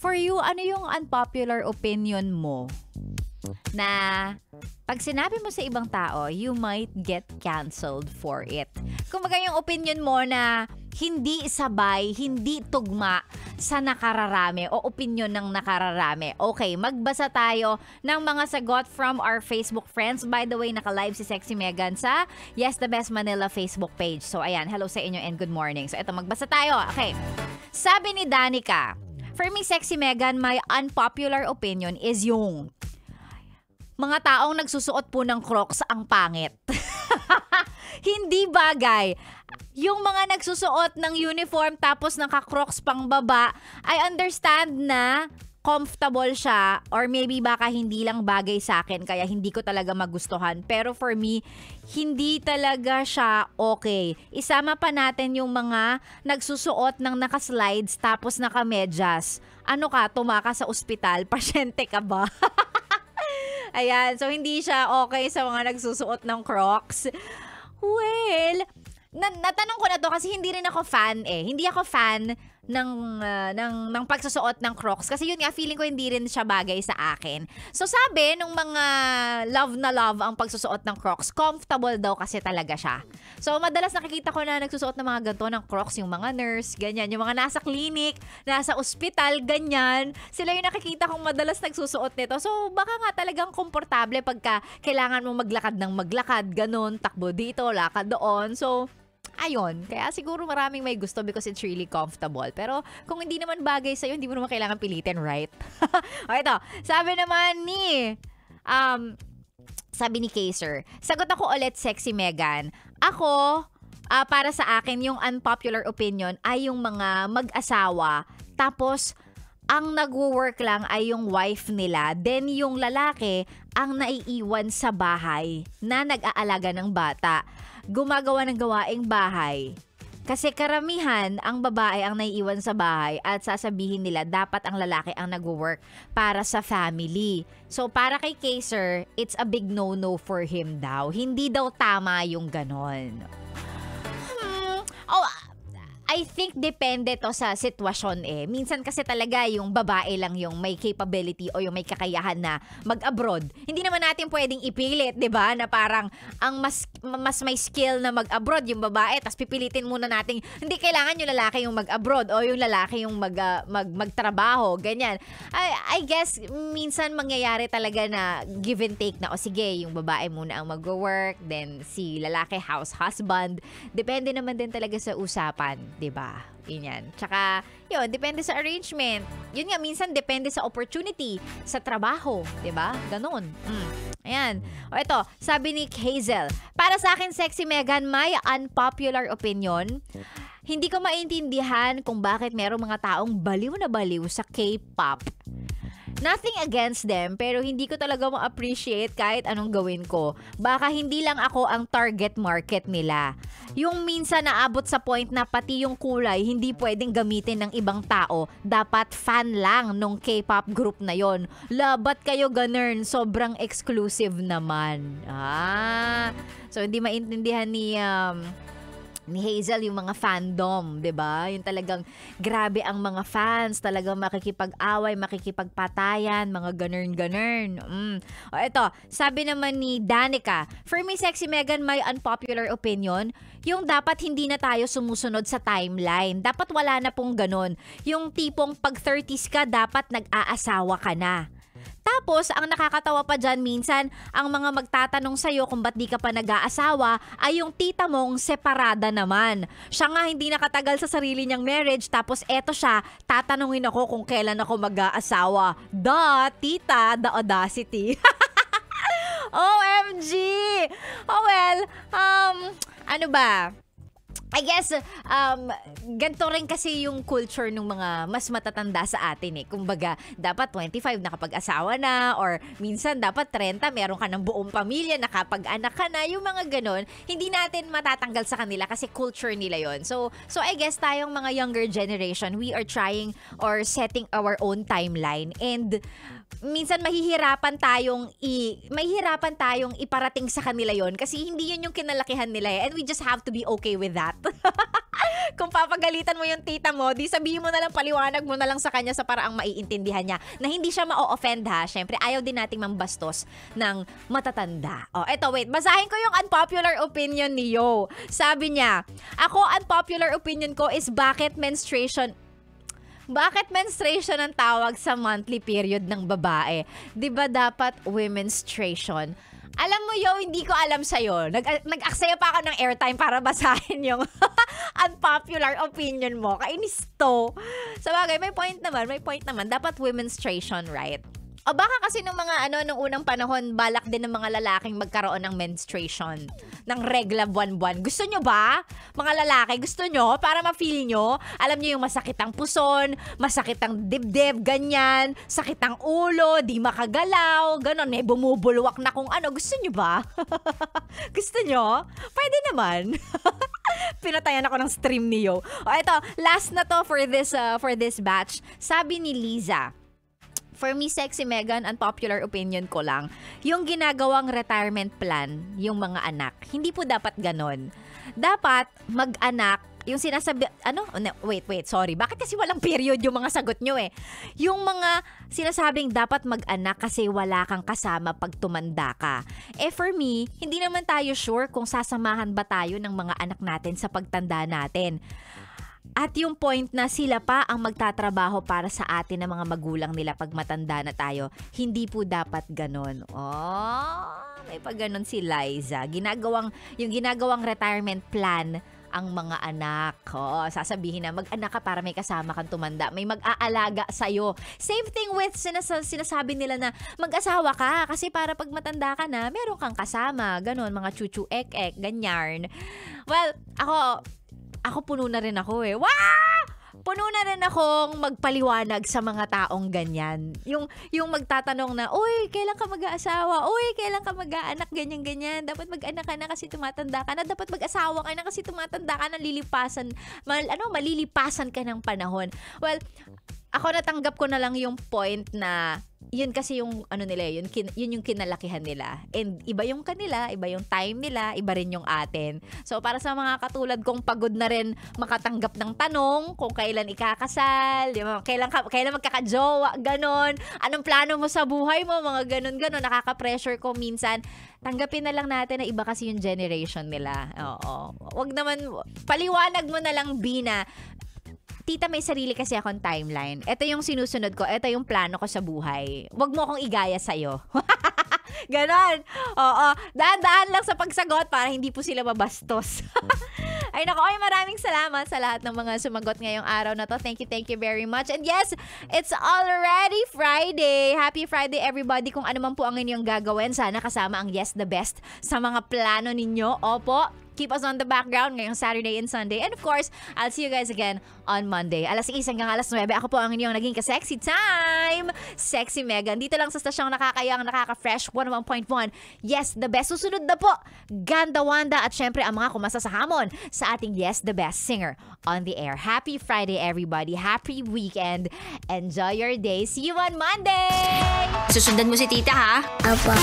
For you, ano yung unpopular opinion mo na pag sinabi mo sa ibang tao, you might get canceled for it? Kumbaga yung opinion mo na hindi sabay, hindi tugma sa nakararami o opinion ng nakararami. Okay, magbasa tayo ng mga sagot from our Facebook friends. By the way, naka-live si Sexy Megan sa Yes the Best Manila Facebook page. So ayan, hello sa inyo and good morning. So eto, magbasa tayo. Okay. Sabi ni Danica, for me, Sexy Megan, my unpopular opinion is yung mga taong nagsusuot po ng Crocs ang pangit. Hindi bagay. Yung mga nagsusuot ng uniform tapos naka-Crocs pang baba, I understand na comfortable siya or maybe baka hindi lang bagay sa akin kaya hindi ko talaga magustuhan. Pero for me, hindi talaga siya okay. Isama pa natin yung mga nagsusuot ng naka-slides tapos naka-medyas. Ano ka, tumaka sa ospital? Pasyente ka ba? Ayan, so hindi siya okay sa mga nagsusuot ng Crocs. Well, natanong ko na to kasi hindi rin ako fan eh. Hindi ako fan ng pagsusuot ng Crocs kasi yun nga, feeling ko hindi rin siya bagay sa akin. So sabi nung mga love na love ang pagsusuot ng Crocs, comfortable daw kasi talaga siya. So madalas nakikita ko na nagsusuot ng mga ganito ng Crocs yung mga nurse, ganyan, yung mga nasa clinic, nasa ospital, ganyan. Sila yung nakikita kong madalas nagsusuot nito. So baka nga talagang komportable pagka kailangan mo maglakad ng maglakad, ganun, takbo dito, lakad doon. So ayun, kaya siguro maraming may gusto because it's really comfortable. Pero kung hindi naman bagay sa'yo, hindi mo naman kailangan pilitin, right? O ito, sabi naman sabi ni Kaiser, sagot ako ulit, Sexy Megan. Ako, para sa akin, yung unpopular opinion ay yung mga mag-asawa, tapos ang nagwo-work lang ay yung wife nila, then yung lalaki ang naiiwan sa bahay na nag-aalaga ng bata, gumagawa ng gawaing bahay. Kasi karamihan, ang babae ang naiiwan sa bahay at sasabihin nila dapat ang lalaki ang nagwo-work para sa family. So para kay Kaiser, it's a big no-no for him daw. Hindi daw tama yung ganon. I think depende to sa sitwasyon eh. Minsan kasi talaga yung babae lang yung may capability o yung may kakayahan na mag-abroad. Hindi naman natin pwedeng ipilit, 'di ba? Na parang ang mas may skill na mag-abroad yung babae, tapos pipilitin muna natin hindi kailangan yung lalaki yung mag-abroad o yung lalaki yung magtrabaho, ganyan. I guess minsan mangyayari talaga na give and take na o sige, yung babae muna ang mag-work, then si lalaki house husband. Depende naman din talaga sa usapan. Diba? Yan. Tsaka, yun, depende sa arrangement. Yun nga, minsan depende sa opportunity, sa trabaho. Diba? Ganon. Ayan. O ito, sabi ni Hazel, para sa akin, Sexy Megan, my unpopular opinion, hindi ko maintindihan kung bakit merong mga taong baliw na baliw sa K-pop. Nothing against them, pero hindi ko talaga ma-appreciate kahit anong gawin ko. Baka hindi lang ako ang target market nila. Yung minsan naabot sa point na pati yung kulay hindi pwedeng gamitin ng ibang tao. Dapat fan lang nung K-pop group na yon. Labat kayo ganern, sobrang exclusive naman. So hindi maintindihan ni Hazel yung mga fandom, 'di ba? Yung talagang grabe ang mga fans, talagang makikipag-away, makikipagpatayan, mga ganern. O ito, sabi naman ni Danica, for me, Sexy Megan, my unpopular opinion, yung dapat hindi na tayo sumusunod sa timeline. Dapat wala na pong ganon. Yung tipong pag 30s ka, dapat nag-aasawa ka na. Tapos, ang nakakatawa pa dyan minsan, ang mga magtatanong sa'yo kung ba't di ka pa nag-aasawa ay yung tita mong separada naman. Siya nga hindi nakatagal sa sarili niyang marriage, tapos eto siya, tatanungin ako kung kailan ako mag-aasawa. Tita, the audacity. OMG! Oh well, ano ba? I guess, ganito rin kasi yung culture ng mga mas matatanda sa atin eh. Kumbaga, dapat 25 nakapag-asawa na or minsan dapat 30, meron ka ng buong pamilya, nakapag-anak ka na, yung mga ganon. Hindi natin matatanggal sa kanila kasi culture nila yon. So I guess tayong mga younger generation, we are trying or setting our own timeline and minsan mahihirapan tayong iparating sa kanila yon kasi hindi yun yung kinalakihan nila eh. And we just have to be okay with that. Kung papagalitan mo yung tita mo, di sabihin mo na lang, paliwanag mo na lang sa kanya sa paraang maiintindihan niya na hindi siya ma-offend ha. Syempre, ayaw din nating mambastos ng matatanda. Oh, eto, wait. Basahin ko yung unpopular opinion ni Yo. Sabi niya, ako, unpopular opinion ko is bakit menstruation ang tawag sa monthly period ng babae? 'Di ba dapat womenstruation? Alam mo, Yo, hindi ko alam sa'yo. Nag-aksaya pa ako ng airtime para basahin yung unpopular opinion mo. Kainis to. Sabagay, may point naman. Dapat womenstruation, right? O baka kasi nung nung unang panahon, balak din ng mga lalaking magkaroon ng menstruation, ng regla buwan-buwan. Gusto nyo ba? Mga lalaki, gusto nyo? Para ma-feel nyo? Alam nyo yung masakit ang puson, masakit ang dibdib, ganyan, sakit ang ulo, di makagalaw, ganon, may bumubulwak na kung ano. Gusto nyo ba? Gusto nyo? Pwede naman. Pinatayan ako ng stream ni Yo. O ito, last na to for this batch. Sabi ni Liza, for me, Sexy Megan, unpopular opinion ko lang, yung ginagawang retirement plan, yung mga anak, hindi po dapat ganon. Dapat mag-anak, yung sinasabi, sorry, bakit kasi walang period yung mga sagot nyo eh? Yung mga sinasabing dapat mag-anak kasi wala kang kasama pag tumanda ka. For me, hindi naman tayo sure kung sasamahan ba tayo ng mga anak natin sa pagtanda natin. At yung point na sila pa ang magtatrabaho para sa atin ng mga magulang nila pag matanda na tayo, hindi po dapat ganon. May pag ganon si Liza. Yung ginagawang retirement plan ang mga anak. Sasabihin na mag-anak ka para may kasama kang tumanda. May mag-aalaga sa'yo. Same thing with sinasabi nila na mag-asawa ka kasi para pag matanda ka na, meron kang kasama. Ganon, mga chuchu ek-ek, ganyan. Well, ako puno na rin ako eh. Puno na rin akong magpaliwanag sa mga taong ganyan. Yung magtatanong na, uy, kailan ka mag-aasawa? Uy, kailan ka mag-aanak? Ganyan-ganyan. Dapat mag-anak ka na kasi tumatanda ka na. Dapat mag-asawa ka na kasi tumatanda ka na. Malilipasan ka ng panahon. Well, ako natanggap ko na lang yung point na yun kasi yung yun yung kinalakihan nila. And iba yung kanila, iba yung time nila, iba rin yung atin. So para sa mga katulad kong pagod na rin makatanggap ng tanong kung kailan ikakasal, kailan magkakajowa, ganon. Anong plano mo sa buhay mo, mga ganon, nakaka-pressure ko minsan. Tanggapin na lang natin na iba kasi yung generation nila. Oo. Wag naman, paliwanag mo na lang, Bina. Tita, may sarili kasi akong timeline. Ito yung sinusunod ko. Ito yung plano ko sa buhay. Huwag mo akong igaya sa'yo. Ganon. Oo. Daan-daan lang sa pagsagot para hindi po sila mabastos. Ay nako, maraming salamat sa lahat ng mga sumagot ngayong araw na to. Thank you very much. And yes, it's already Friday. Happy Friday everybody. Kung ano man po ang inyong gagawin, sana kasama ang Yes the Best sa mga plano ninyo. Opo. Keep us on the background ngayong Saturday and Sunday. And of course, I'll see you guys again on Monday. 6:00 hanggang 9:00. Ako po ang inyong naging ka-sexy time. Sexy Megan. Dito lang sa stasyong nakakayang, nakaka-fresh 101.1. Yes, the best. Susunod na po, Ganda Wanda at syempre ang mga kumasa sa hamon sa ating Yes, the Best singer on the air. Happy Friday, everybody. Happy weekend. Enjoy your day. See you on Monday! Susundan mo si tita, ha? Apa.